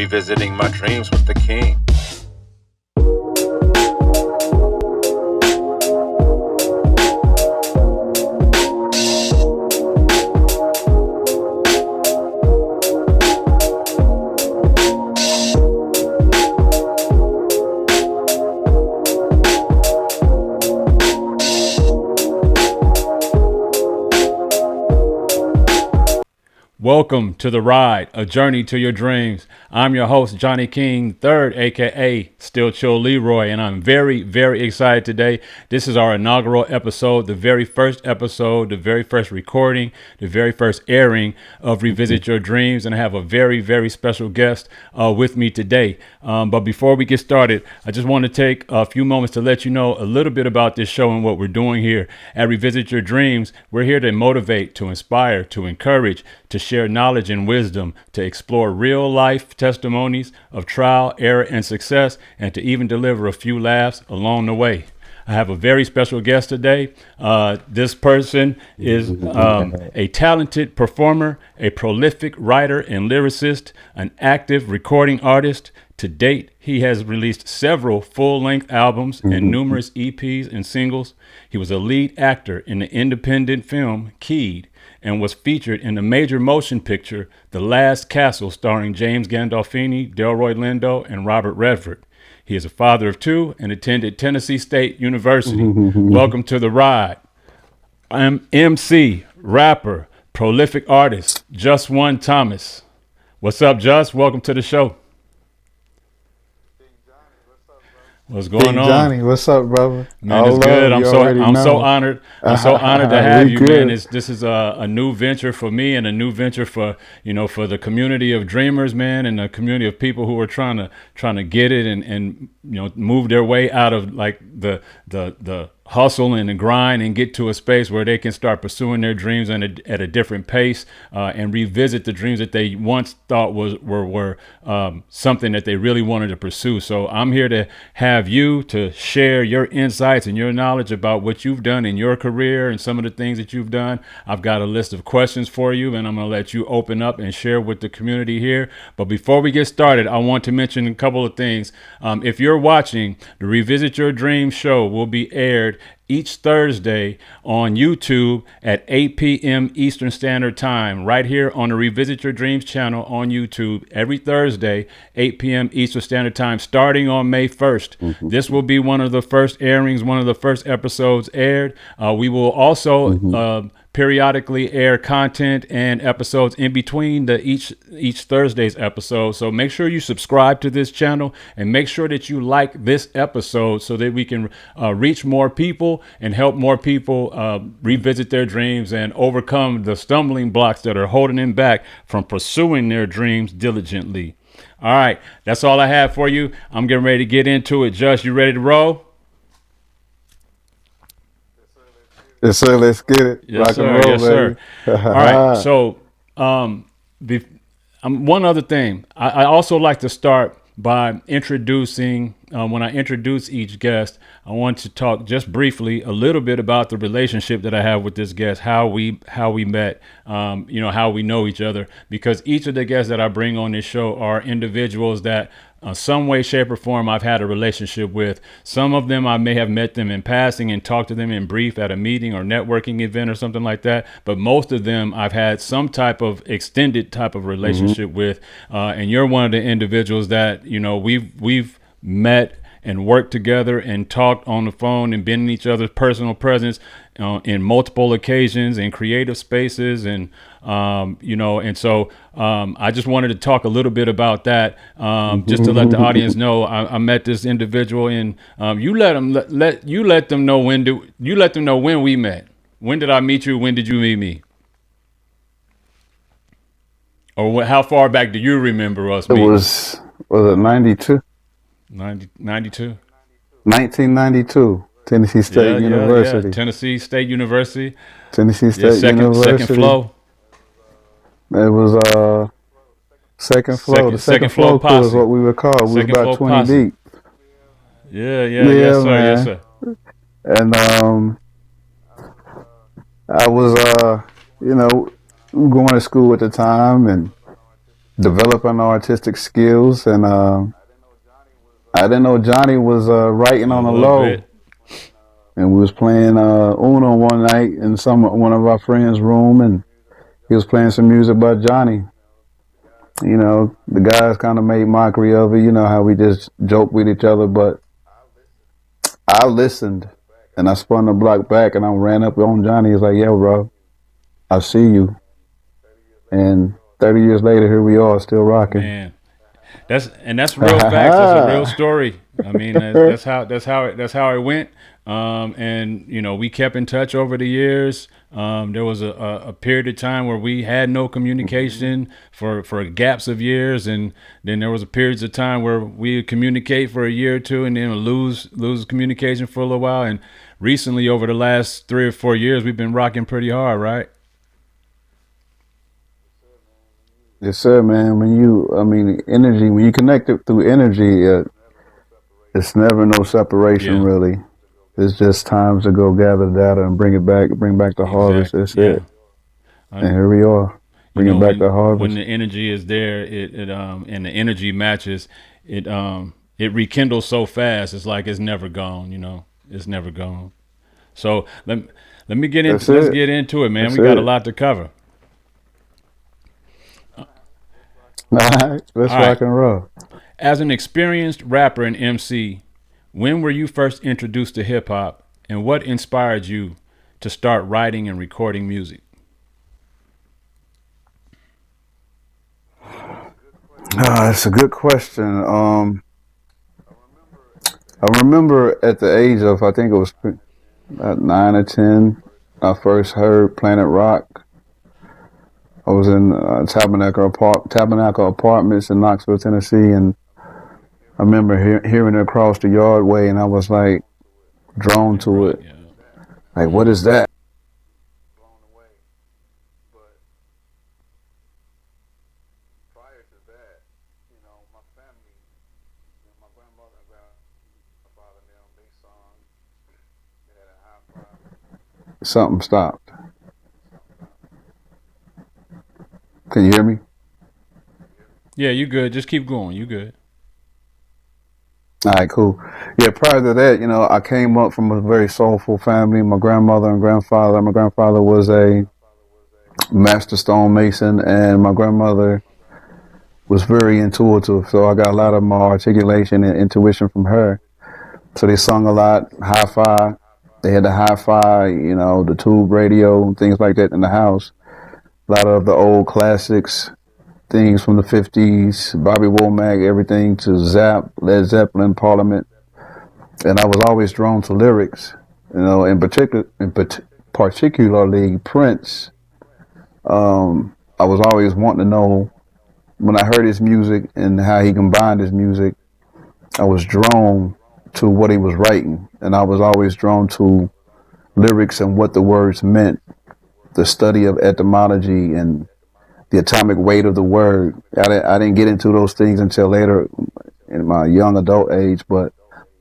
revisiting my dreams with the king. Welcome to the ride, a journey to your dreams. I'm your host, Johnnie King III, aka Still Chill Leroy, and I'm very, very excited today. This is our inaugural episode, the very first episode, the very first recording, the very first airing of Revisit Your Dreams, and I have a very, very special guest with me today. But before we get started, I just want to take a few moments to let you know a little bit about this show and what we're doing here at Revisit Your Dreams. We're here to motivate, to inspire, to encourage, to share knowledge and wisdom, to explore real life testimonies of trial, error, and success, and to even deliver a few laughs along the way. I have a very special guest today. This person is a talented performer, a prolific writer and lyricist, an active recording artist. To date, he has released several full-length albums and numerous EPs and singles. He was a lead actor in the independent film Keyed, and was featured in the major motion picture The Last Castle, starring James Gandolfini, Delroy Lindo, and Robert Redford. He is a father of two and attended Tennessee State University. Welcome to the ride. I'm MC, rapper, prolific artist, Just One Thomas. What's up, Just? Welcome to the show. What's going on, Johnny? What's up, brother? Man, it's good. I'm so honored. I'm so honored to have you, man. This is a new venture for me and a new venture for for the community of dreamers, man, and the community of people who are trying to get it and move their way out of like the hustle and the grind and get to a space where they can start pursuing their dreams at a different pace and revisit the dreams that they once thought were something that they really wanted to pursue. So I'm here to have you to share your insights and your knowledge about what you've done in your career and some of the things that you've done. I've got a list of questions for you, and I'm going to let you open up and share with the community here. But before we get started, I want to mention a couple of things. If you're watching, the Revisit Your Dreams show will be aired each Thursday on YouTube at 8 p.m. Eastern Standard Time, right here on the Revisit Your Dreams channel on YouTube, every Thursday, 8 p.m. Eastern Standard Time, starting on May 1st. This will be one of the first airings, one of the first episodes aired. We will also periodically air content and episodes in between each Thursday's episode. So make sure you subscribe to this channel and make sure that you like this episode so that we can reach more people and help more people revisit their dreams and overcome the stumbling blocks that are holding them back from pursuing their dreams diligently. All right, that's all I have for you. I'm getting ready to get into it. Just, you ready to roll? Yes, sir. Let's get it. Yes, Rock sir. and roll, Yes, sir. baby. All right. So, one other thing. I also like to start by introducing. When I introduce each guest, I want to talk just briefly a little bit about the relationship that I have with this guest, how we met, how we know each other, because each of the guests that I bring on this show are individuals that some way, shape, or form I've had a relationship with. Some of them I may have met them in passing and talked to them in brief at a meeting or networking event or something like that. But most of them I've had some type of extended type of relationship with. And you're one of the individuals that, we've met and worked together and talked on the phone and been in each other's personal presence in multiple occasions in creative spaces. And, and so I just wanted to talk a little bit about that, just to let the audience know I met this individual, and you let them know when we met. When did I meet you? When did you meet me? Or how far back do you remember us meeting? Was it 92? 92? 1992. Tennessee State University. Yeah. Tennessee State University. Tennessee State University. Second flow. It was second flow. The second flow crew is what we were called. We were about 20 posse. Deep. Yeah, yes, sir, man. Yes, sir. And I was, going to school at the time and developing artistic skills, and I didn't know Johnny was writing on the low. Bit. And we was playing Uno one night in one of our friends' room, and he was playing some music by Johnny. You know, the guys kind of made mockery of it. You know how we just joke with each other, but I listened, and I spun the block back, and I ran up on Johnny. He's like, "Yo, bro, I see you." And 30 years later, here we are, still rocking. Man, that's real facts. That's a real story. I mean, that's how it went. And you know, we kept in touch over the years. There was a period of time where we had no communication for gaps of years, and then there was a periods of time where we would communicate for a year or two, and then lose communication for a little while. And recently, over the last 3 or 4 years, we've been rocking pretty hard, right? Yes, sir, man. When you connect it through energy, it's never no separation, really. It's just times to go gather data and bring back the harvest. That's it. And here we are, bringing back the harvest. When the energy is there, and the energy matches, it rekindles so fast. It's like it's never gone. You know, it's never gone. So let's get into it, man. We got a lot to cover. All right, let's rock and roll. As an experienced rapper and MC, when were you first introduced to hip hop, and what inspired you to start writing and recording music? That's a good question. I remember at the age of, I think it was about 9 or 10, I first heard Planet Rock. I was in Tabernacle Apartments in Knoxville, Tennessee, and I remember hearing it across the yardway, and I was like drawn to it. Yeah. Like, what is that? Something stopped. Can you hear me? Yeah, you good. Just keep going. You good. All right, cool. Yeah, prior to that, you know, I came up from a very soulful family. My grandmother and grandfather. My grandfather was a master stonemason, and my grandmother was very intuitive. So I got a lot of my articulation and intuition from her. So they sung a lot, hi-fi. They had the hi-fi, you know, the tube radio and things like that in the house. A lot of the old classics, things from the 50s, Bobby Womack, everything to Zapp, Led Zeppelin, Parliament. And I was always drawn to lyrics, you know, particularly Prince. I was always wanting to know, when I heard his music and how he combined his music, I was drawn to what he was writing. And I was always drawn to lyrics and what the words meant, the study of etymology and the atomic weight of the word. I didn't get into those things until later in my young adult age, but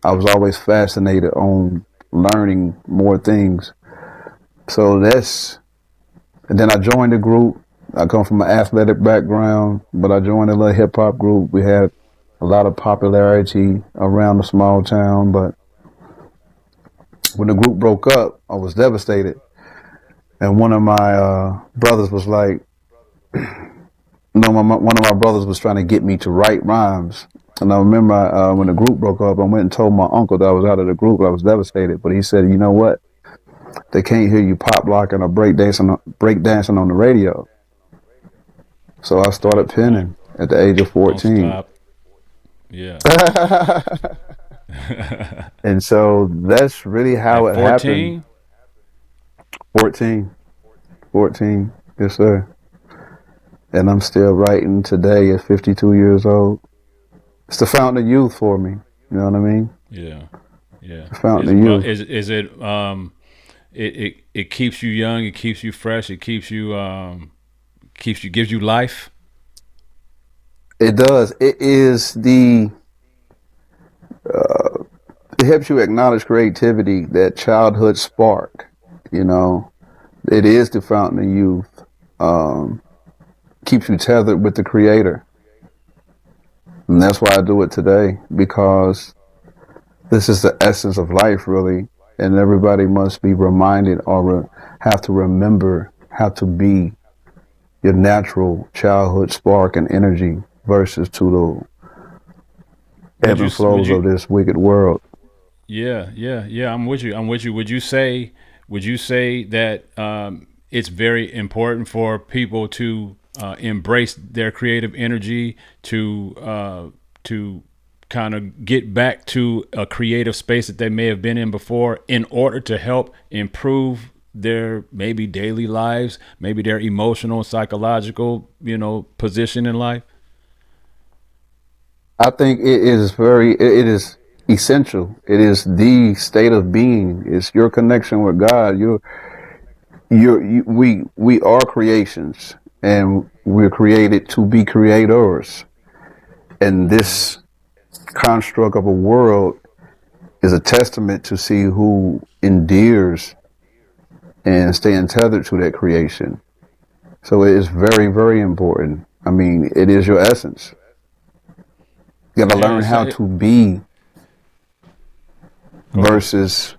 I was always fascinated on learning more things. So and then I joined the group. I come from an athletic background, but I joined a little hip hop group. We had a lot of popularity around the small town, but when the group broke up, I was devastated. And one of my brothers was like, one of my brothers was trying to get me to write rhymes. And I remember when the group broke up, I went and told my uncle that I was out of the group. I was devastated, but he said, you know what? They can't hear you pop locking or break dancing on the radio. So I started penning at the age of 14. Don't stop. Yeah. And so that's really how it happened. 14. Yes, sir. And I'm still writing today at 52 years old. It's the fountain of youth for me. You know what I mean? Yeah. The fountain of youth. Is it it keeps you young, it keeps you fresh, it keeps you gives you life? It does. It is it helps you acknowledge creativity, that childhood spark, you know. It is the fountain of youth. Keeps you tethered with the creator. And that's why I do it today, because this is the essence of life, really. And everybody must be reminded or have to remember how to be your natural childhood spark and energy versus to the ebb and flows of this wicked world. Yeah. I'm with you. Would you say that it's very important for people to embrace their creative energy, to kind of get back to a creative space that they may have been in before, in order to help improve their maybe daily lives, maybe their emotional, psychological, position in life? I think it is essential. It is the state of being. It's your connection with God. We are creations, and we're created to be creators. And this construct of a world is a testament to see who endears and staying tethered to that creation. So it is very, very important. I mean, it is your essence. You got to learn how to be versus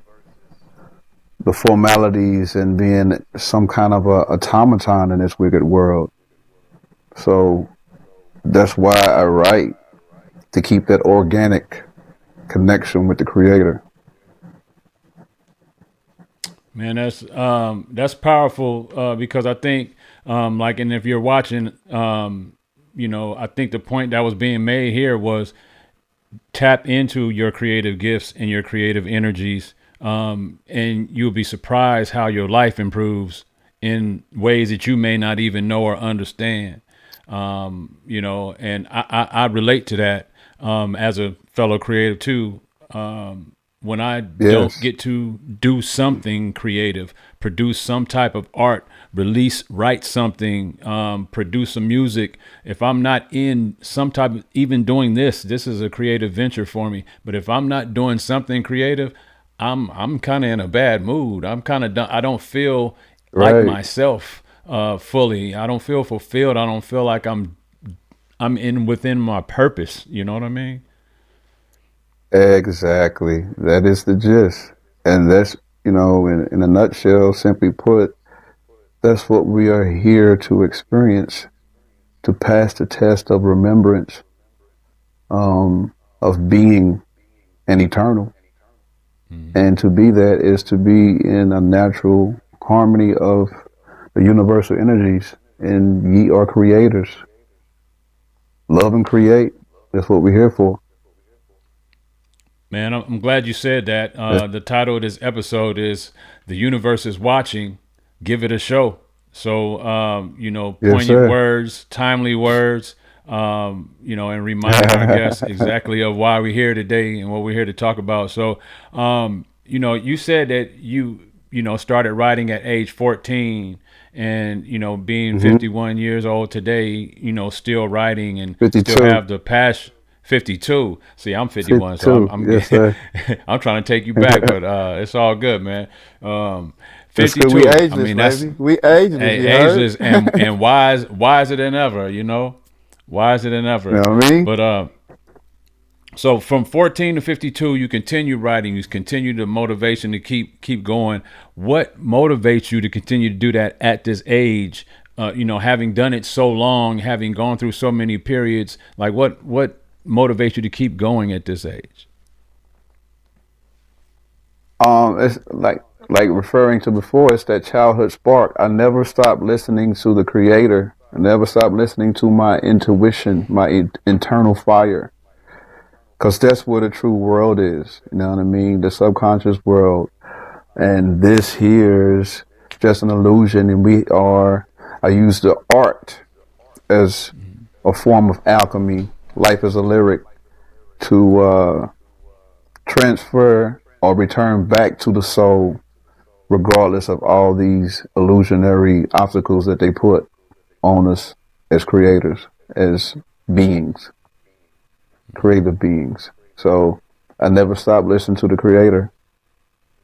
the formalities and being some kind of a automaton in this wicked world. So that's why I write, to keep that organic connection with the Creator. Man, that's powerful, because I think, and if you're watching, I think the point that was being made here was tap into your creative gifts and your creative energies, and you'll be surprised how your life improves in ways that you may not even know or understand. And I relate to that as a fellow creative too. When I don't get to do something creative, produce some type of art, write something, produce some music, if I'm not in some type of, even doing this is a creative venture for me. But if I'm not doing something creative, I'm kind of in a bad mood. I'm kind of done. I don't feel like myself fully. I don't feel fulfilled. I don't feel like I'm within my purpose. You know what I mean? Exactly. That is the gist. And that's, in a nutshell, simply put, that's what we are here to experience, to pass the test of remembrance, of being an eternal. Mm-hmm. And to be that is to be in a natural harmony of the universal energies, and ye are creators. Love and create. That's what we're here for. Man, I'm glad you said that. The title of this episode is "The Universe is Watching. Give it a show." So, poignant words, timely words, and remind our guests exactly of why we're here today and what we're here to talk about. So, you said that you started writing at age 14, and, being 51 years old today, still writing and 52. Still have the passion. 52. See, I'm 51, 52. So I'm I'm trying to take you back, but it's all good, man. 52. We ageless, baby. We ageless, and wiser than ever. Wiser than ever. You know what I mean? But so from 14 to 52, you continue writing. You continue the motivation to keep going. What motivates you to continue to do that at this age? Having done it so long, having gone through so many periods, like what motivates you to keep going at this age? It's like referring to before, it's that childhood spark. I never stopped listening to the Creator. I never stopped listening to my intuition, my internal fire, because that's where the true world is. You know what I mean? The subconscious world. And this here is just an illusion, and I use the art as a form of alchemy. Life is a lyric to transfer or return back to the soul, regardless of all these illusionary obstacles that they put on us as creators, as beings, creative beings. So I never stopped listening to the Creator.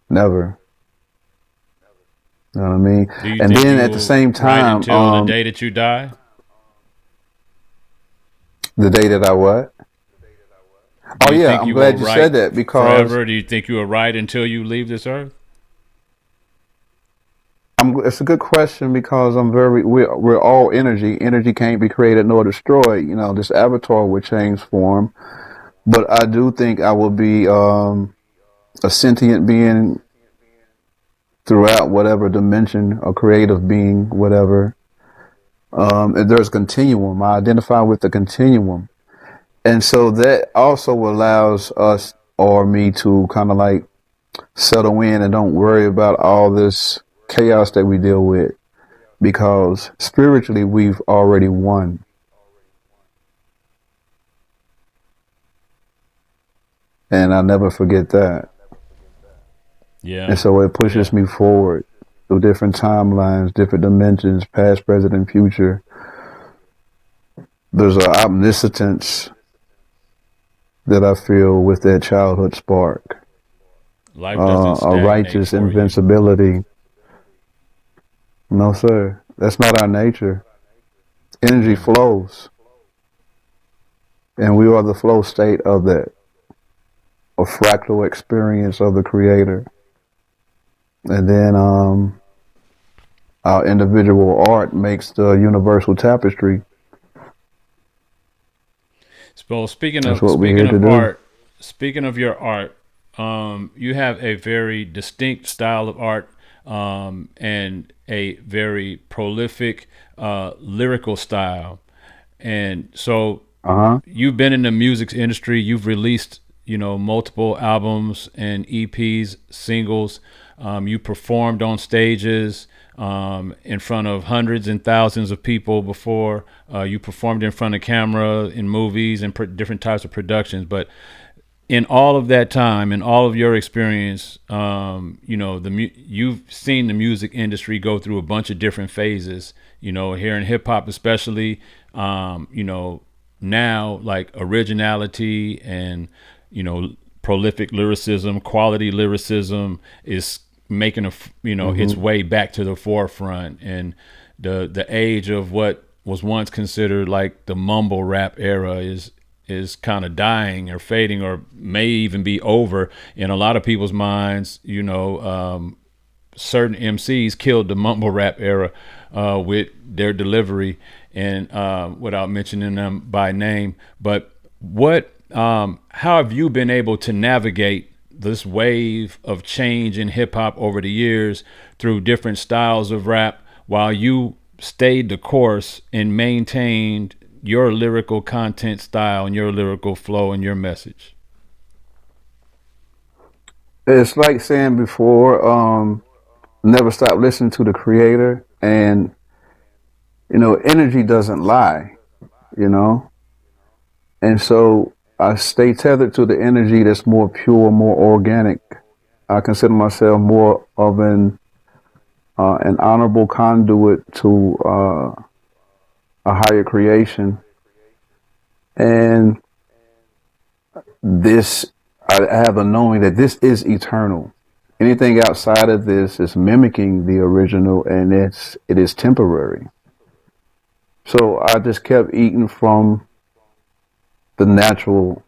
Never. You know what I mean? And then at the same time, until the day that you die. The day that I what? Do Oh you yeah, think I'm you will glad you said write that because forever? Do you think you will write until you leave this earth? it's a good question because we're all energy. Energy can't be created nor destroyed. You know, this avatar will change form, but I do think I will be a sentient being throughout whatever dimension, a creative being, whatever. And there's continuum. I identify with the continuum. And so that also allows us or me to kind of like settle in and don't worry about all this chaos that we deal with because spiritually we've already won. And I never forget that. Yeah. And so it pushes me forward through different timelines, different dimensions, past, present, and future. There's an omniscience that I feel with that childhood spark. Life doesn't A stagnate righteous for you. invincibility. No, sir. That's not our nature. Energy flows. And we are the flow state of that. A fractal experience of the creator. And then our individual art makes the universal tapestry. So speaking That's of what we're here to do. art, speaking of your art, you have a very distinct style of art and a very prolific lyrical style. And so you've been in the music industry. You've released, multiple albums and EPs, singles. You performed on stages in front of hundreds and thousands of people before. You performed in front of camera in movies and different types of productions. But in all of that time, in all of your experience, you've seen the music industry go through a bunch of different phases. Here in hip hop, especially, now like originality and prolific lyricism, quality lyricism is making its way back to the forefront, and the age of what was once considered like the mumble rap era is kind of dying or fading or may even be over in a lot of people's minds. Certain MCs killed the mumble rap era with their delivery, and without mentioning them by name. But how have you been able to navigate this wave of change in hip hop over the years through different styles of rap while you stayed the course and maintained your lyrical content style and your lyrical flow and your message? It's like saying before, never stop listening to the creator. And, energy doesn't lie, And so I stay tethered to the energy that's more pure, more organic. I consider myself more of an honorable conduit to a higher creation. And I have a knowing that this is eternal. Anything outside of this is mimicking the original, and it is temporary. So I just kept eating from the natural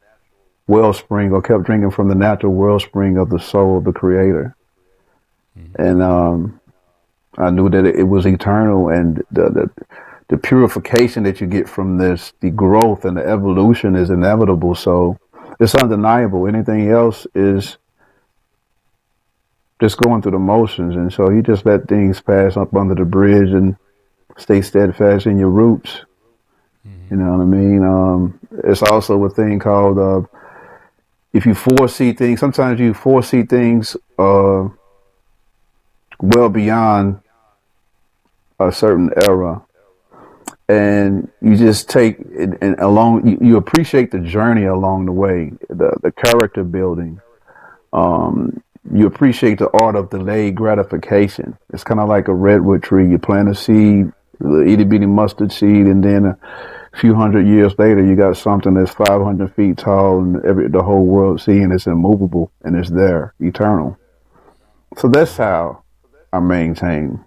wellspring, or kept drinking from the natural wellspring of the soul of the creator. And I knew that it was eternal, and the purification that you get from this, the growth and the evolution is inevitable. So it's undeniable. Anything else is just going through the motions. And so you just let things pass up under the bridge and stay steadfast in your roots. You know what I mean? It's also a thing called, if you foresee things, sometimes you foresee things well beyond a certain era. And you just take it, and you appreciate the journey along the way, the character building. You appreciate the art of delayed gratification. It's kind of like a redwood tree. You plant a seed, the itty bitty mustard seed, and then a few hundred years later, you got something that's 500 feet tall, and the whole world seeing it's immovable and it's there, eternal. So that's how I maintain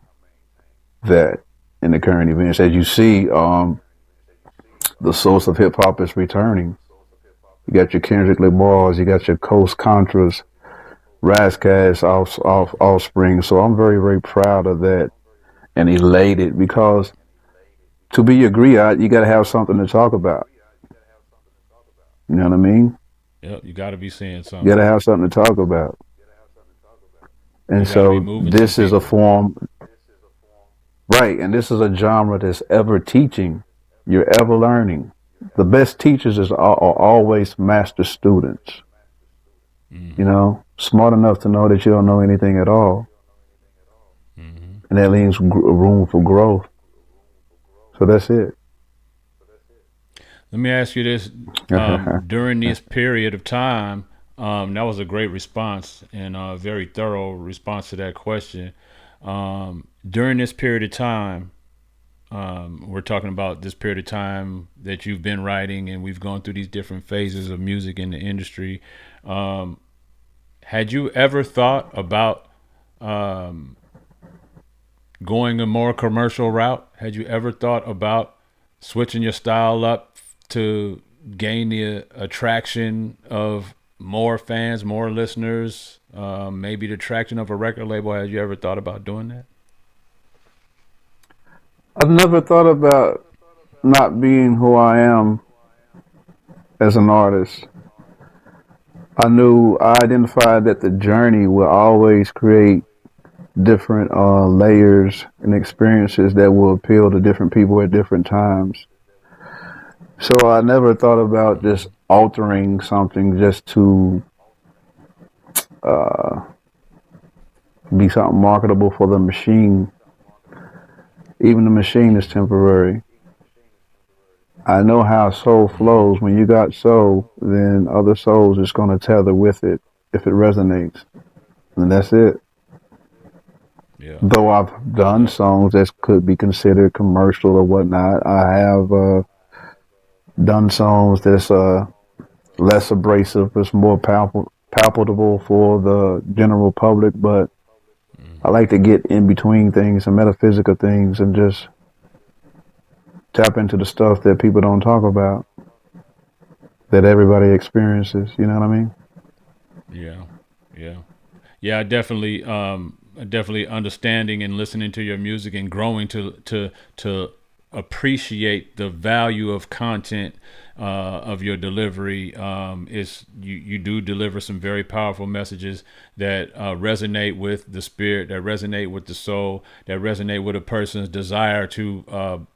that in the current events. As you see, the source of hip hop is returning. You got your Kendrick Lamars, you got your Coast Contras, Razzcast, Offspring. So I'm very, very proud of that and elated because to be a griot, you got to have something to talk about. You know what I mean? Yeah, you got to be saying something. You got to have something to talk about. And so this is a form, right? And this is a genre that's ever teaching. You're ever learning. The best teachers are always master students. You know, smart enough to know that you don't know anything at all. And that leaves room for growth. So that's it. Let me ask you this. During this period of time, that was a great response and a very thorough response to that question. During this period of time, we're talking about this period of time that you've been writing, and we've gone through these different phases of music in the industry. Had you ever thought about going a more commercial route? Had you ever thought about switching your style up to gain the attraction of more fans, more listeners, maybe the traction of a record label? Had you ever thought about doing that? I've never thought about not being who I am as an artist. I identified that the journey will always create different layers and experiences that will appeal to different people at different times. So I never thought about just altering something just to be something marketable for the machine. Even the machine is temporary. I know how soul flows. When you got soul, then other souls is going to tether with it if it resonates. And that's it. Yeah. Though I've done songs that could be considered commercial or whatnot, I have done songs that's less abrasive, it's more palpable for the general public, but I like to get in between things and metaphysical things and just tap into the stuff that people don't talk about, that everybody experiences. You know what I mean? Yeah. I definitely understanding and listening to your music and growing to appreciate the value of content of your delivery. Is you do deliver some very powerful messages that resonate with the spirit, that resonate with the soul, that resonate with a person's desire to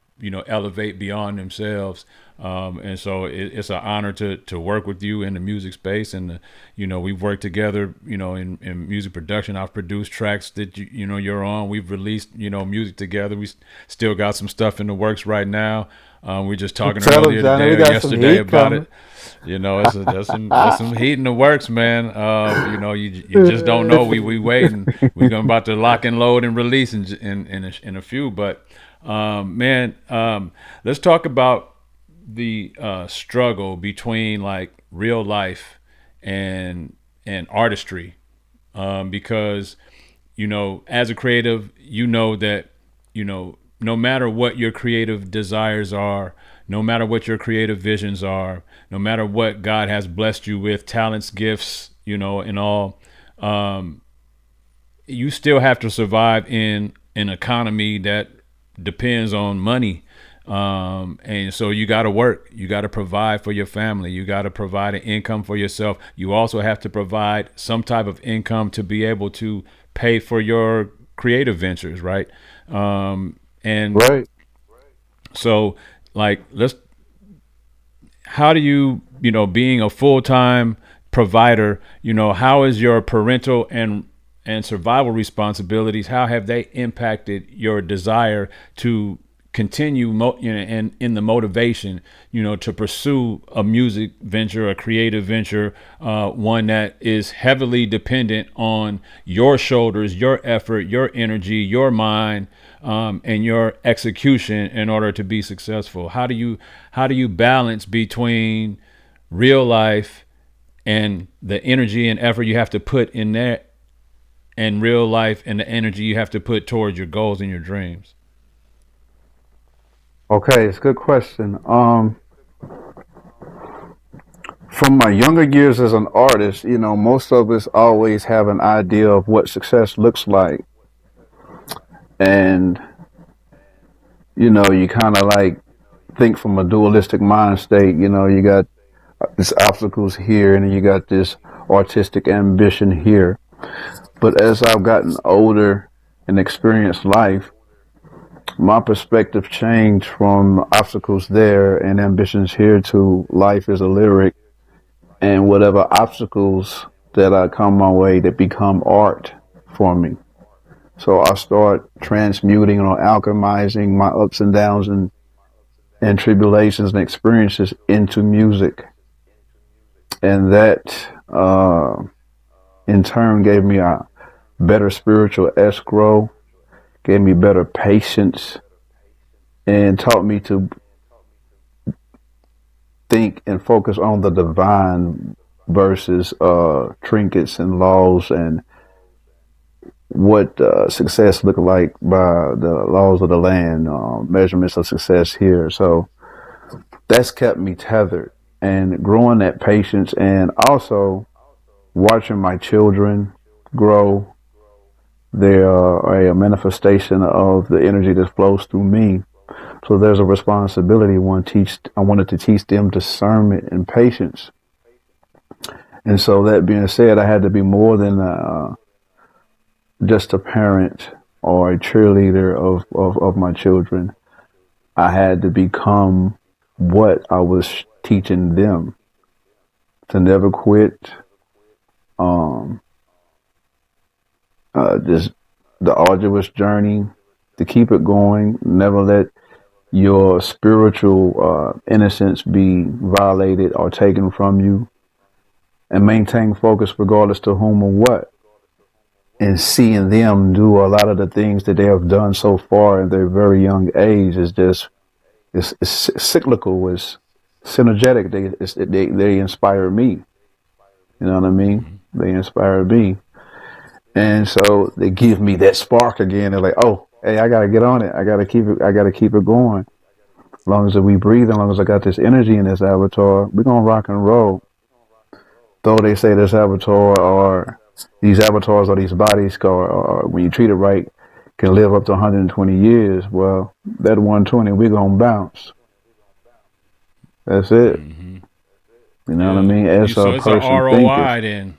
elevate beyond themselves. And so it's an honor to work with you in the music space. And, we've worked together, in music production. I've produced tracks that, you're on. We've released, music together. We still got some stuff in the works right now. We're just talking earlier today or yesterday about it. There's some heat in the works, man. You just don't know. We waiting. We're about to lock and load and release in a few. But let's talk about the struggle between like real life and artistry, because as a creative, that no matter what your creative desires are, no matter what your creative visions are, no matter what God has blessed you with, talents, gifts, and all, you still have to survive in an economy that depends on money. And so you got to work, you got to provide for your family, you got to provide an income for yourself. You also have to provide some type of income to be able to pay for your creative ventures. Right. And right. So like, how do you, being a full-time provider, how is your parental and survival responsibilities, how have they impacted your desire to continue and in the motivation, to pursue a music venture, a creative venture, one that is heavily dependent on your shoulders, your effort, your energy, your mind, and your execution in order to be successful? How do you balance between real life and the energy and effort you have to put in there, and real life and the energy you have to put towards your goals and your dreams? Okay, it's a good question. From my younger years as an artist, most of us always have an idea of what success looks like. And, you kind of like think from a dualistic mind state. You got this obstacles here and you got this artistic ambition here. But as I've gotten older and experienced life, my perspective changed from obstacles there and ambitions here to life as a lyric and whatever obstacles that come my way that become art for me. So I start transmuting or alchemizing my ups and downs and tribulations and experiences into music. And that in turn gave me a better spiritual escrow, gave me better patience, and taught me to think and focus on the divine versus trinkets and laws and what success looked like by the laws of the land, measurements of success here. So that's kept me tethered and growing that patience, and also watching my children grow. They are a manifestation of the energy that flows through me. So there's a responsibility. I wanted to teach them discernment and patience. And so that being said, I had to be more than just a parent or a cheerleader of my children. I had to become what I was teaching them, to never quit. Just the arduous journey, to keep it going, never let your spiritual innocence be violated or taken from you, and maintain focus regardless to whom or what. And seeing them do a lot of the things that they have done so far at their very young age is just, it's cyclical, it's synergetic. They inspire me. You know what I mean? They inspire me. And so they give me that spark again. They're like, oh, hey, I gotta get on it. I gotta keep it going. As long as we breathe, as long as I got this energy in this avatar, we're gonna rock and roll. Though they say this avatar or these avatars or these bodies, or when you treat it right, can live up to 120 years. Well, that 120, we're gonna bounce. That's it. Mm-hmm. You know what I mean? As so a it's person an ROI thinking. then.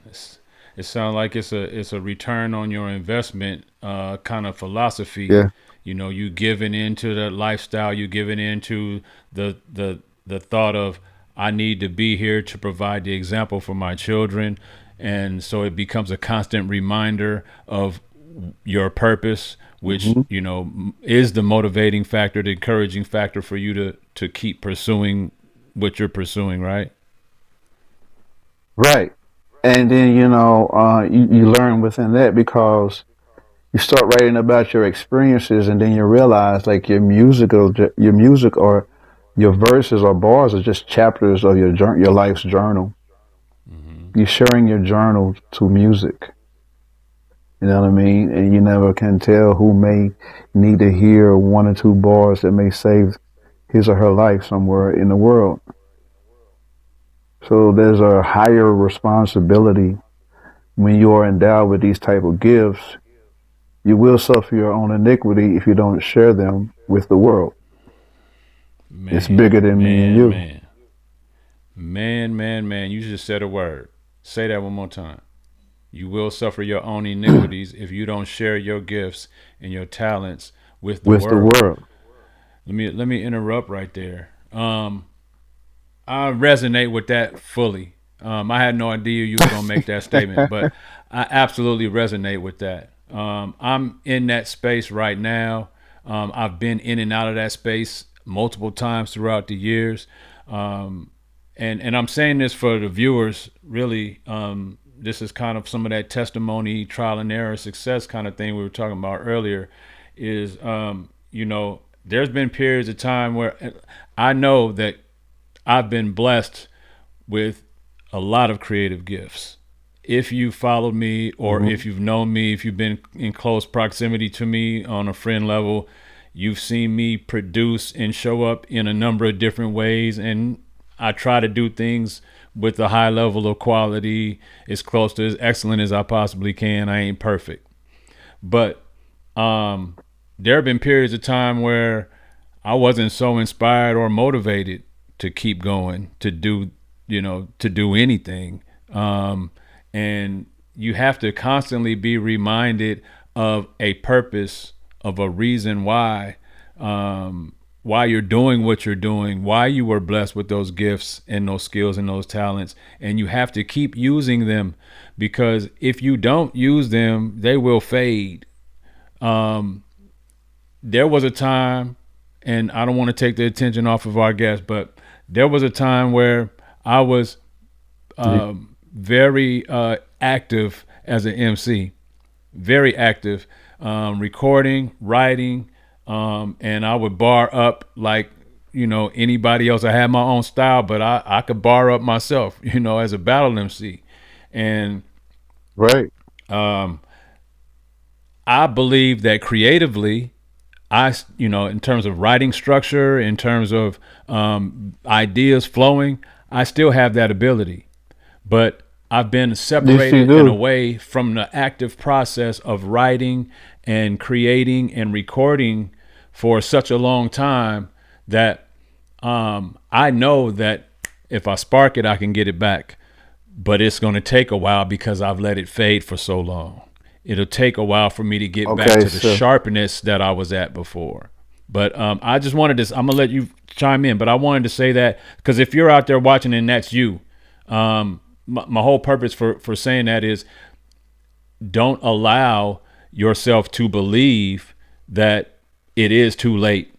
It sounds like it's a return on your investment kind of philosophy. Yeah. You giving into the lifestyle, you giving into the thought of, I need to be here to provide the example for my children. And so it becomes a constant reminder of your purpose, which, is the motivating factor, the encouraging factor for you to keep pursuing what you're pursuing, right? Right. And then, you learn within that, because you start writing about your experiences, and then you realize like your music or your verses or bars are just chapters of your life's journal. Mm-hmm. You're sharing your journal to music. You know what I mean? And you never can tell who may need to hear one or two bars that may save his or her life somewhere in the world. So there's a higher responsibility when you are endowed with these type of gifts. You will suffer your own iniquity if you don't share them with the world. Man, it's bigger than me and you. Man, you just said a word. Say that one more time. You will suffer your own iniquities if you don't share your gifts and your talents with the world. Let me interrupt right there. I resonate with that fully. I had no idea you were going to make that statement, but I absolutely resonate with that. I'm in that space right now. I've been in and out of that space multiple times throughout the years. And I'm saying this for the viewers, really. This is kind of some of that testimony, trial and error, success kind of thing we were talking about earlier. Is, there's been periods of time where I know that I've been blessed with a lot of creative gifts. If you followed me, or if you've known me, if you've been in close proximity to me on a friend level, you've seen me produce and show up in a number of different ways. And I try to do things with a high level of quality, as close to as excellent as I possibly can. I ain't perfect, but there have been periods of time where I wasn't so inspired or motivated to keep going, to do anything. And you have to constantly be reminded of a purpose, of a reason why you're doing what you're doing, why you were blessed with those gifts and those skills and those talents. And you have to keep using them, because if you don't use them, they will fade. There was a time, and I don't want to take the attention off of our guest, but there was a time where I was very active as an MC, very active, recording, writing, and I would bar up like, anybody else. I had my own style, but I could bar up myself, as a battle MC. And Right. I believe that creatively, in terms of writing structure, in terms of ideas flowing, I still have that ability. But I've been separated in a way from the active process of writing and creating and recording for such a long time that I know that if I spark it, I can get it back. But it's going to take a while because I've let it fade for so long. It'll take a while for me to get back to the sharpness that I was at before. But I just wanted to, I'm going to let you chime in, but I wanted to say that because if you're out there watching and that's you, my whole purpose for saying that is don't allow yourself to believe that it is too late.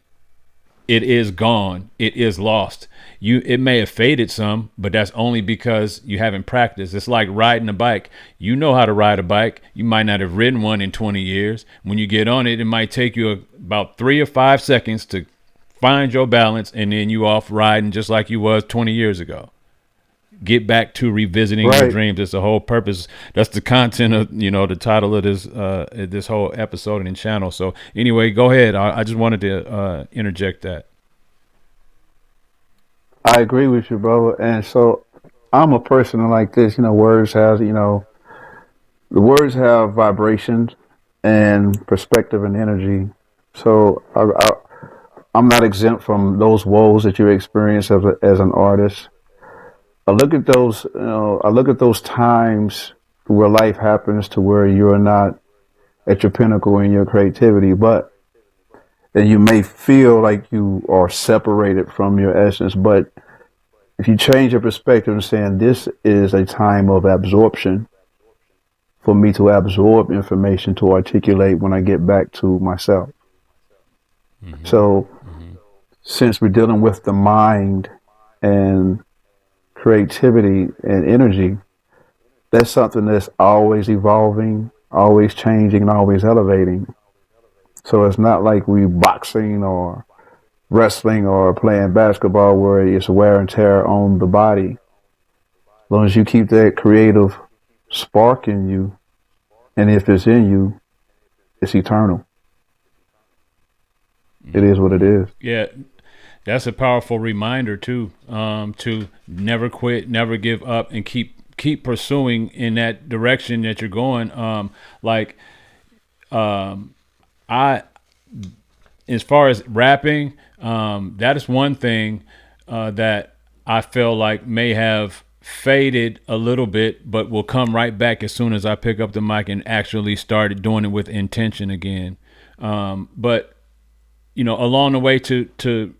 It is gone. It is lost. It may have faded some, but that's only because you haven't practiced. It's like riding a bike. You know how to ride a bike. You might not have ridden one in 20 years. When you get on it, it might take you about 3 or 5 seconds to find your balance, and then you off riding just like you was 20 years ago. Get back to revisiting your dreams. That's the whole purpose. That's the content of, the title of this whole episode and channel. So anyway, go ahead. I just wanted to interject that. I agree with you, bro. And so I'm a person like this. Words have, the words have vibrations and perspective and energy. So I'm not exempt from those woes that you experience as an artist. I look at those times where life happens to where you're not at your pinnacle in your creativity, and you may feel like you are separated from your essence. But if you change your perspective and saying this is a time of absorption for me to absorb information to articulate when I get back to myself. Mm-hmm. So since we're dealing with the mind and creativity and energy, that's something that's always evolving, always changing, and always elevating. So it's not like we boxing or wrestling or playing basketball where it's wear and tear on the body. As long as you keep that creative spark in you, and if it's in you, it's eternal. It is what it is. Yeah. That's a powerful reminder too, to never quit, never give up, and keep pursuing in that direction that you're going. As far as rapping, that is one thing that I feel like may have faded a little bit, but will come right back as soon as I pick up the mic and actually start doing it with intention again. But along the way to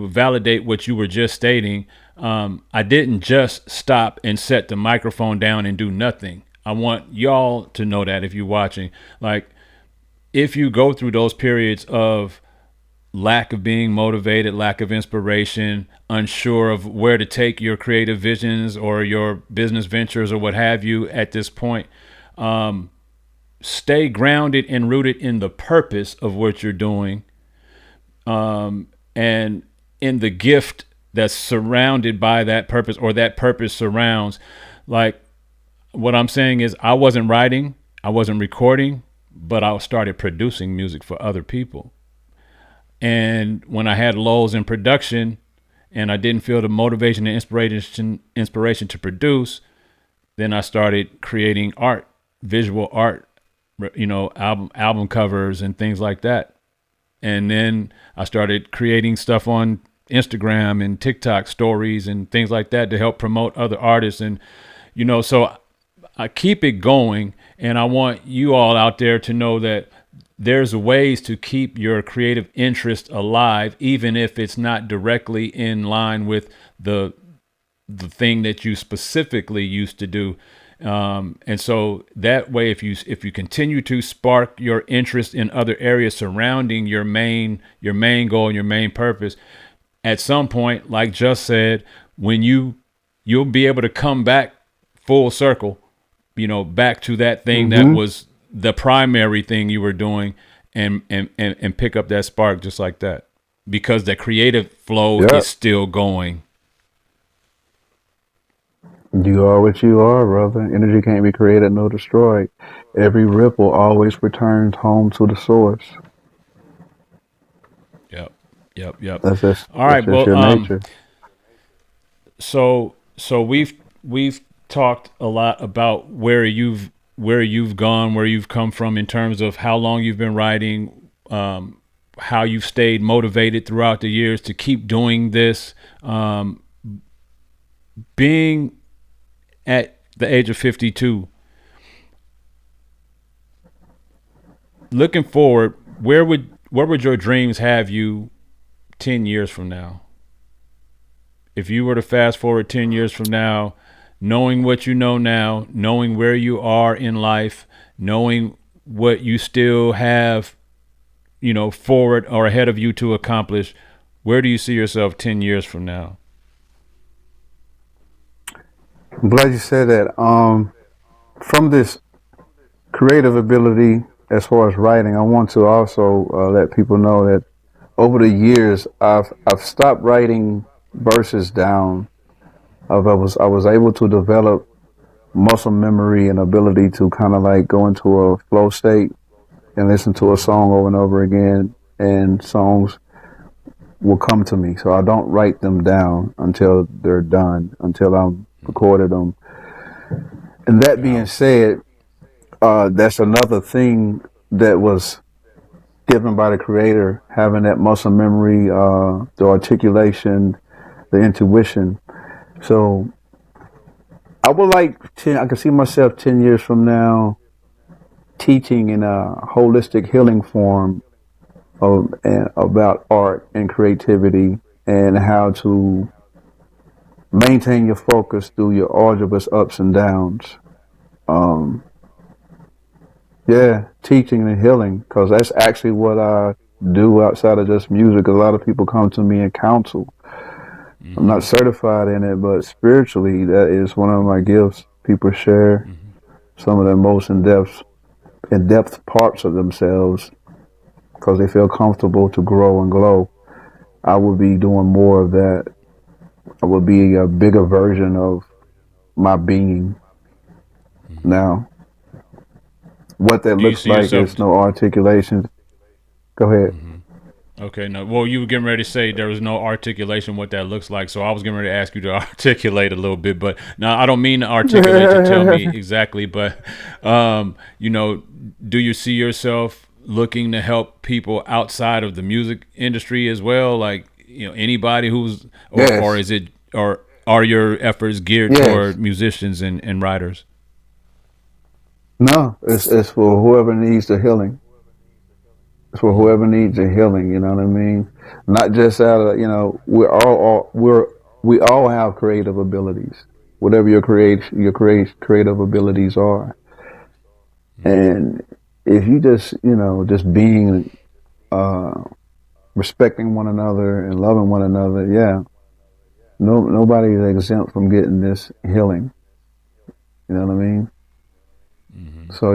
validate what you were just stating, I didn't just stop and set the microphone down and do nothing. I want y'all to know that if you're watching, like if you go through those periods of lack of being motivated, lack of inspiration, unsure of where to take your creative visions or your business ventures or what have you at this point, stay grounded and rooted in the purpose of what you're doing. And in the gift that's surrounded by that purpose, or that purpose surrounds. Like what I'm saying is I wasn't writing, I wasn't recording, but I started producing music for other people. And when I had lows in production and I didn't feel the motivation and inspiration to produce, then I started creating art, visual art, album covers and things like that. And then I started creating stuff on Instagram and TikTok stories and things like that to help promote other artists. And, so I keep it going, and I want you all out there to know that there's ways to keep your creative interest alive, even if it's not directly in line with the thing that you specifically used to do. And so that way, if you continue to spark your interest in other areas surrounding your main goal and your main purpose, at some point, like Just said, when you'll be able to come back full circle, back to that thing that was the primary thing you were doing, and pick up that spark just like that, because the creative flow is still going. You are what you are, brother. Energy can't be created nor destroyed. Every ripple always returns home to the source. Yep. That's just, all right. Well, your nature. So we've talked a lot about where you've gone, where you've come from in terms of how long you've been writing, how you've stayed motivated throughout the years to keep doing this. Being at the age of 52, looking forward, where would your dreams have you 10 years from now? If you were to fast forward 10 years from now, knowing what you know now, knowing where you are in life, knowing what you still have, forward or ahead of you to accomplish, where do you see yourself 10 years from now? I'm glad you said that. From this creative ability, as far as writing, I want to also let people know that over the years, I've stopped writing verses down. I was able to develop muscle memory and ability to kind of like go into a flow state and listen to a song over and over again, and songs will come to me. So I don't write them down until they're done, until I'm recorded them. And that being said, that's another thing that was given by the creator, having that muscle memory, the articulation, the intuition. So I would like I can see myself 10 years from now teaching in a holistic healing form about art and creativity, and how to maintain your focus through your arduous ups and downs. Teaching and healing, because that's actually what I do outside of just music. A lot of people come to me and counsel. I'm not certified in it, but spiritually, that is one of my gifts. People share some of their most in-depth parts of themselves because they feel comfortable to grow and glow. I will be doing more of that. I will be a bigger version of my being now. What that looks like is no articulation. Go ahead. Okay, no. Well, you were getting ready to say there was no articulation what that looks like, so I was getting ready to ask you to articulate a little bit, but now I don't mean to articulate to tell me exactly, but do you see yourself looking to help people outside of the music industry as well, like anybody who's or is it, or are your efforts geared toward musicians and writers? No, it's for whoever needs the healing. It's for whoever needs a healing, you know what I mean? Not just out of, we all have creative abilities. Whatever your creative abilities are. And if you just being respecting one another and loving one another, nobody is exempt from getting this healing. You know what I mean? So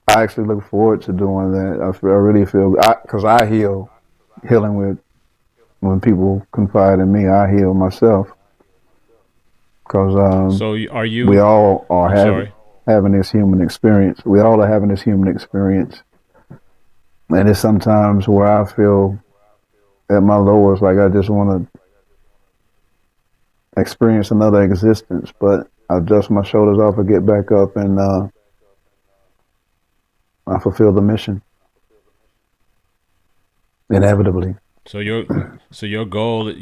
I actually look forward to doing that. I really feel, because I healing with, when people confide in me, I heal myself. Because we all are having this human experience. We all are having this human experience. And it's sometimes where I feel at my lowest, like I just want to experience another existence, but I dust my shoulders off and get back up, and I fulfill the mission inevitably. So your goal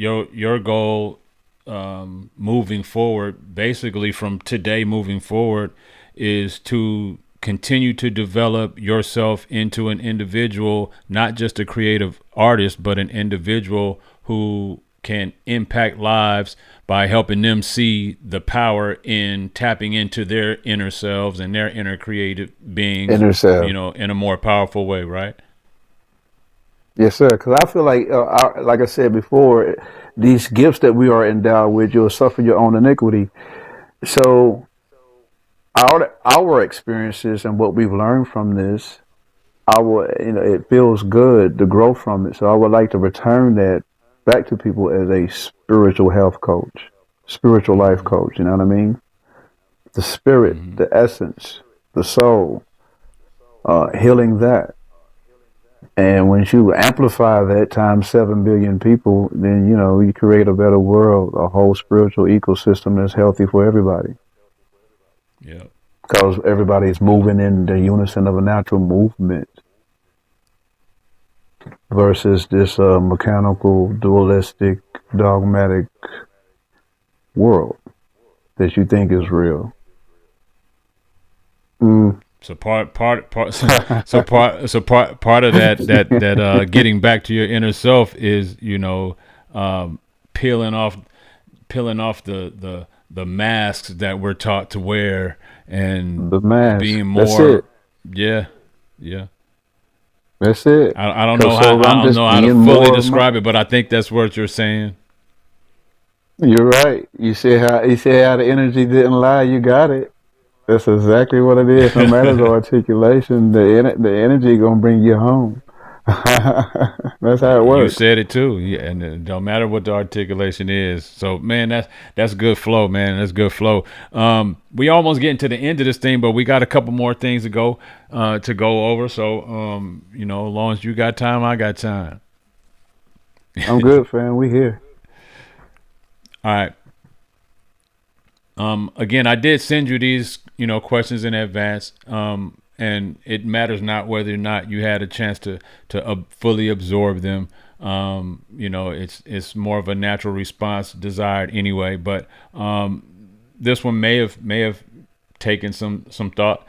moving forward, basically from today moving forward, is to continue to develop yourself into an individual, not just a creative artist, but an individual who can impact lives by helping them see the power in tapping into their inner selves and their inner creative beings, you know, in a more powerful way, right? Yes, sir. Because I feel like I said before, these gifts that we are endowed with, you'll suffer your own iniquity. So our experiences and what we've learned from this, it feels good to grow from it. So I would like to return that back to people as a spiritual health coach, spiritual life coach. You know what I mean? The spirit, the essence, the soul, healing that. And once you amplify that times 7 billion people, then, you know, you create a better world, a whole spiritual ecosystem that's healthy for everybody. Yeah. Because everybody's moving in the unison of a natural movement versus this mechanical, dualistic, dogmatic world that you think is real. So part of that getting back to your inner self is, you know, peeling off the masks that we're taught to wear and the mask. Being more. That's it. Yeah. That's it. I don't know how to fully describe it, but I think that's what you're saying. You're right. You say how the energy didn't lie. You got it. That's exactly what it is. No matter the articulation, the energy gonna bring you home. That's how it works. You said it too. Yeah, and it don't matter what the articulation is. So, man, that's good flow, man. That's good flow. We almost getting to the end of this thing, but we got a couple more things to go over. So, you know, as long as you got time, I got time. I'm good, fam. We here. All right. Again, I did send you these, you know, questions in advance. And it matters not whether or not you had a chance to fully absorb them. You know, it's more of a natural response desired anyway. But this one may have taken some thought.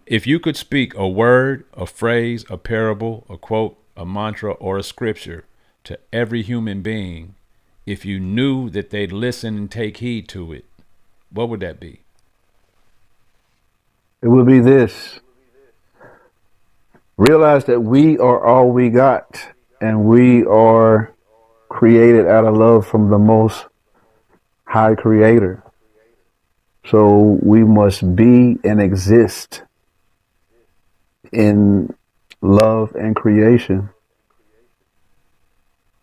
If you could speak a word, a phrase, a parable, a quote, a mantra, or a scripture to every human being, if you knew that they'd listen and take heed to it, what would that be? It would be this. Realize that we are all we got, and we are created out of love from the most high creator. So we must be and exist in love and creation.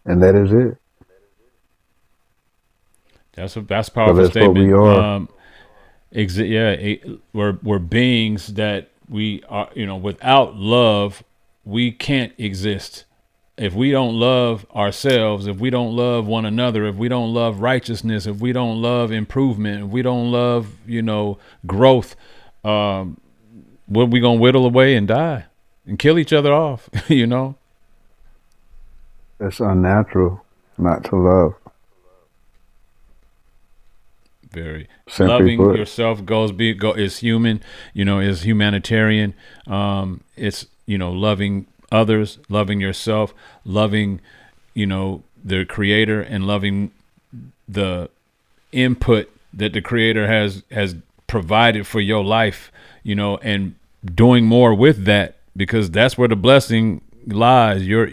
And that is it. That's a powerful that's statement. What we are. We're beings that we are, you know, without love, we can't exist. If we don't love ourselves, if we don't love one another, if we don't love righteousness, if we don't love improvement, if we don't love, you know, growth, what we gonna whittle away and die and kill each other off, you know? It's unnatural not to love. Very. Simply Loving put. yourself is human, you know, is humanitarian. It's, you know, loving others, loving yourself, loving, you know, the creator, and loving the input that the creator has provided for your life, you know, and doing more with that, because that's where the blessing lies. Your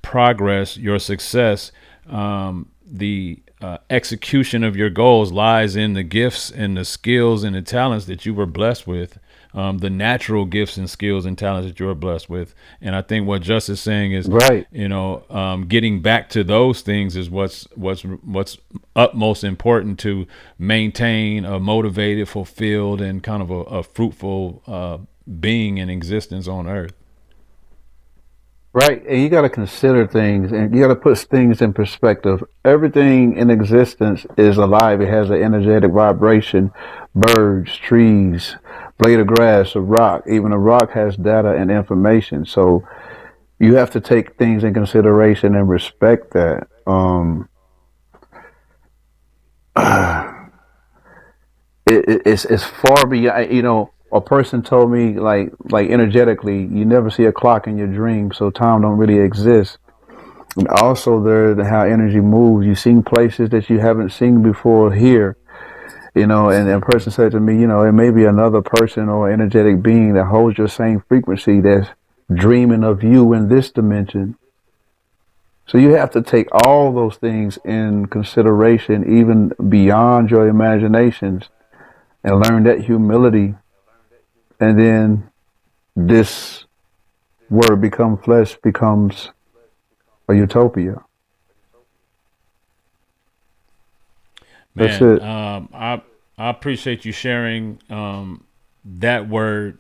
progress, your success, the execution of your goals lies in the gifts and the skills and the talents that you were blessed with, the natural gifts and skills and talents that you were blessed with. And I think what Just is saying is, right, you know, getting back to those things is what's utmost important to maintain a motivated, fulfilled, and kind of a fruitful being and existence on earth. Right, and you got to consider things, and you got to put things in perspective. Everything in existence is alive. It has an energetic vibration. Birds, trees, blade of grass, a rock. Even a rock has data and information. So you have to take things in consideration and respect that. It's far beyond. A person told me like energetically, you never see a clock in your dream, so time don't really exist. And also, how energy moves. You've seen places that you haven't seen before here, and a person said to me, it may be another person or energetic being that holds your same frequency that's dreaming of you in this dimension. So you have to take all those things in consideration, even beyond your imaginations, and learn that humility. And then this word become flesh becomes a utopia. That's Man, it. I appreciate you sharing that word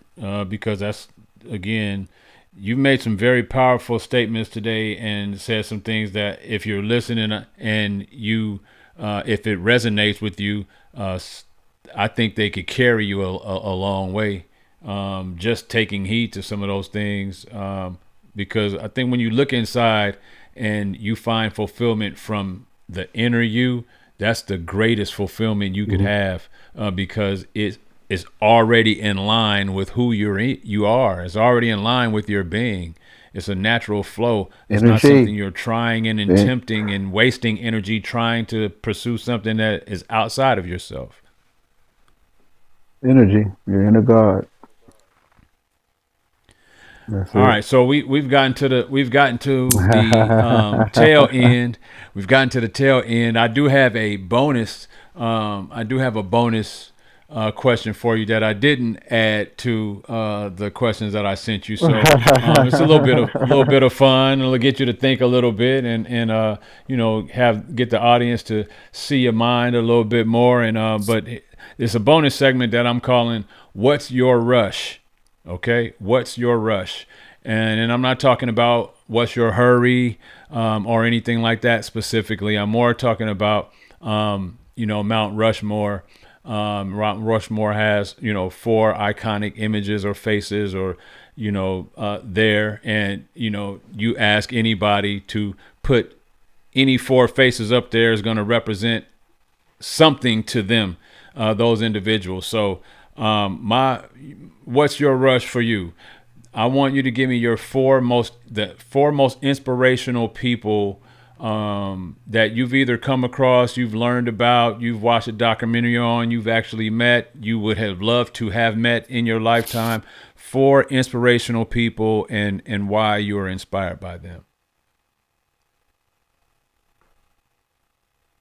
because that's again, you've made some very powerful statements today and said some things that if you're listening and you if it resonates with you, I think they could carry you a long way. Just taking heed to some of those things because I think when you look inside and you find fulfillment from the inner you, that's the greatest fulfillment you could have because it is already in line with who you are. It's already in line with your being. It's a natural flow. It's not something Energy. you're trying and Yeah. attempting and wasting energy trying to pursue something that is outside of yourself. Energy. You're in a God. That's All it. right, so we've gotten to the tail end. We've gotten to the tail end. I do have a bonus question for you that I didn't add to the questions that I sent you. So it's a little bit of fun. It'll get you to think a little bit and have get the audience to see your mind a little bit more. And but it's a bonus segment that I'm calling "What's Your Rush." Okay, what's your rush? And I'm not talking about what's your hurry or anything like that specifically. I'm more talking about Mount Rushmore. Mount Rushmore has four iconic images or faces or there, and you ask anybody to put any four faces up there is going to represent something to them, those individuals. So what's your rush for you? I want you to give me the four most inspirational people that you've either come across, you've learned about, you've watched a documentary on, you've actually met, you would have loved to have met in your lifetime. Four inspirational people and why you are inspired by them.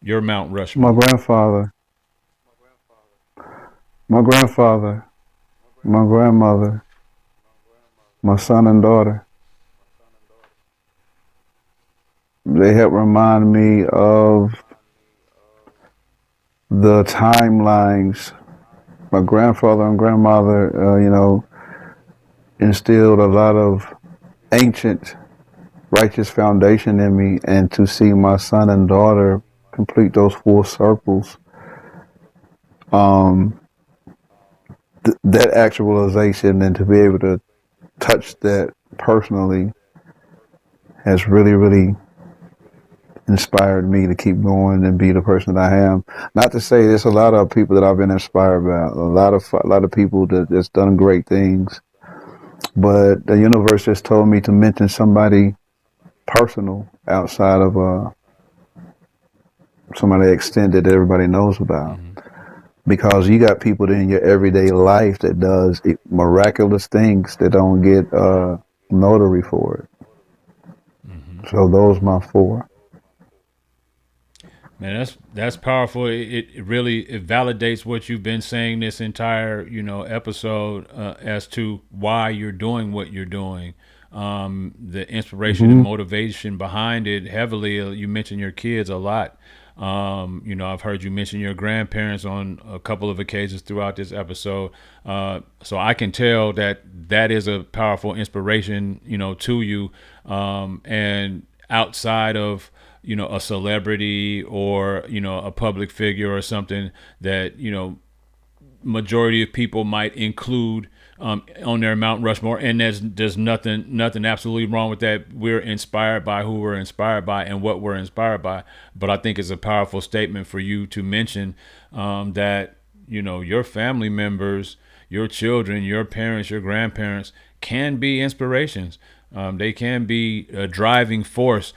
Your Mount My Rushmore. grandfather, my grandfather, my grandmother, my son and daughter. They help remind me of the timelines. My grandfather and grandmother, instilled a lot of ancient, righteous foundation in me, and to see my son and daughter complete those full circles, that actualization and to be able to touch that personally has really, really inspired me to keep going and be the person that I am. Not to say there's a lot of people that I've been inspired by, a lot of people that's done great things, but the universe just told me to mention somebody personal outside of somebody extended that everybody knows about. Mm-hmm. Because you got people in your everyday life that does miraculous things that don't get notary for it. Mm-hmm. So those my four. Man, that's powerful. It really it validates what you've been saying this entire episode as to why you're doing what you're doing. The inspiration and Mm-hmm. motivation behind it heavily. You mentioned your kids a lot. I've heard you mention your grandparents on a couple of occasions throughout this episode. So I can tell that is a powerful inspiration, to you. And outside of, a celebrity or, a public figure or something that, majority of people might include on their Mount Rushmore, and there's nothing absolutely wrong with that. We're inspired by who we're inspired by and what we're inspired by. But I think it's a powerful statement for you to mention that your family members, your children, your parents, your grandparents can be inspirations. They can be a driving force,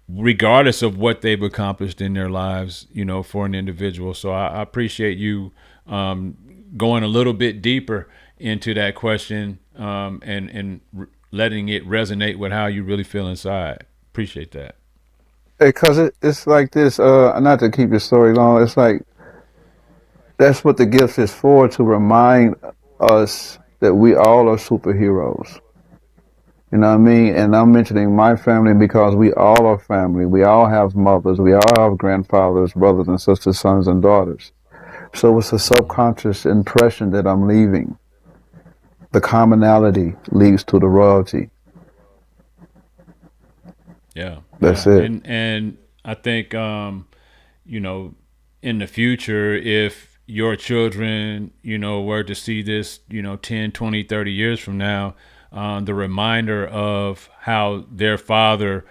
regardless of what they've accomplished in their lives, for an individual. So I appreciate you going a little bit deeper into that question and letting it resonate with how you really feel inside. Appreciate that. Because it's like this, not to keep your story long, it's like that's what the gift is for, to remind us that we all are superheroes. You know what I mean? And I'm mentioning my family because we all are family. We all have mothers. We all have grandfathers, brothers and sisters, sons and daughters. So it's a subconscious impression that I'm leaving. The commonality leads to the royalty. Yeah. That's it. And I think, in the future, if your children, were to see this, 10, 20, 30 years from now, the reminder of how their father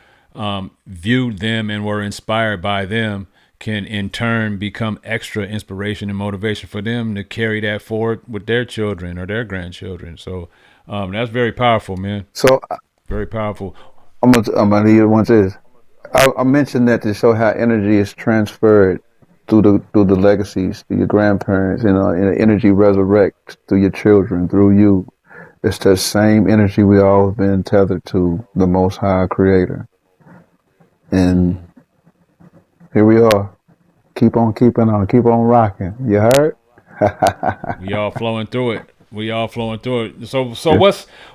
viewed them and were inspired by them can in turn become extra inspiration and motivation for them to carry that forward with their children or their grandchildren. So that's very powerful, man. So very powerful. I'm gonna leave it once this. I mentioned that to show how energy is transferred through the legacies, through your grandparents, and energy resurrects through your children, through you. It's the same energy we all have been tethered to, the Most High Creator. And here we are. Keep on keeping on. Keep on rocking. You heard? We all flowing through it. So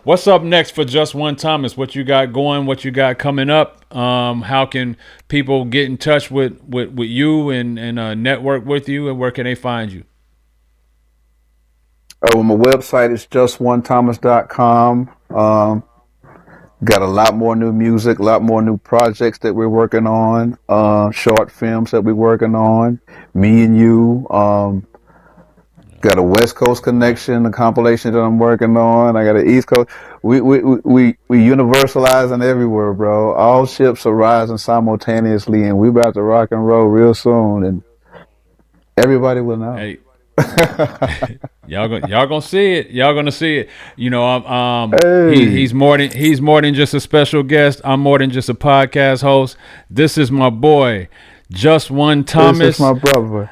what's up next for Just One Thomas? What you got going? What you got coming up? How can people get in touch with you and network with you? And where can they find you? My website is justonethomas.com. Got a lot more new music, a lot more new projects that we're working on, short films that we're working on, me and you. Got a West Coast connection, a compilation that I'm working on. I got an East Coast. We universalizing everywhere, bro. All ships are rising simultaneously, and we about to rock and roll real soon, and everybody will know. Hey. y'all gonna see it. Y'all gonna see it. He's more than just a special guest. I'm more than just a podcast host. This is my boy, Just One Thomas. This is my brother.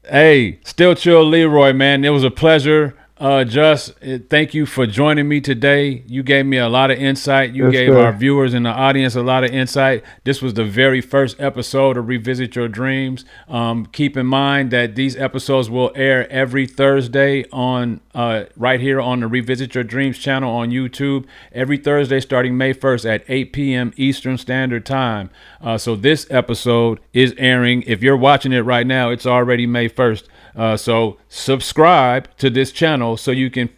Hey, Still Chill Leroy, man. It was a pleasure. Thank you for joining me today. You gave me a lot of insight. You gave our viewers and the audience a lot of insight. This was the very first episode of Revisit Your Dreams. Keep in mind that these episodes will air every Thursday on right here on the Revisit Your Dreams channel on YouTube. Every Thursday starting May 1st at 8 p.m. Eastern Standard Time. So this episode is airing. If you're watching it right now, it's already May 1st. So subscribe to this channel so you can,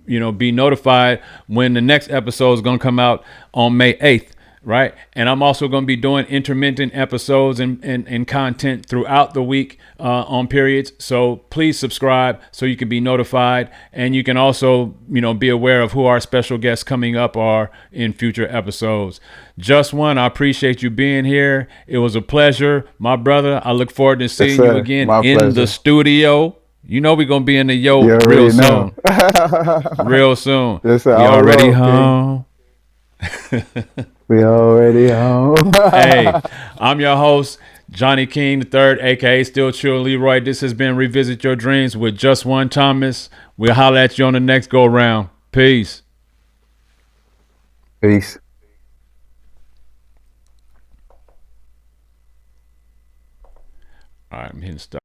be notified when the next episode is going to come out on May 8th. Right. And I'm also going to be doing intermittent episodes and content throughout the week on periods. So please subscribe so you can be notified. And you can also, be aware of who our special guests coming up are in future episodes. Just One, I appreciate you being here. It was a pleasure, my brother. I look forward to seeing you again in the studio. We're going to be in the real soon. Real soon. Yes, we already home. We already home. Hey, I'm your host, Johnnie King III, a.k.a. Still Chill Leroy. This has been Revisit Your Dreams with Just One Thomas. We'll holler at you on the next go-round. Peace. Peace. All right, I'm hitting stop.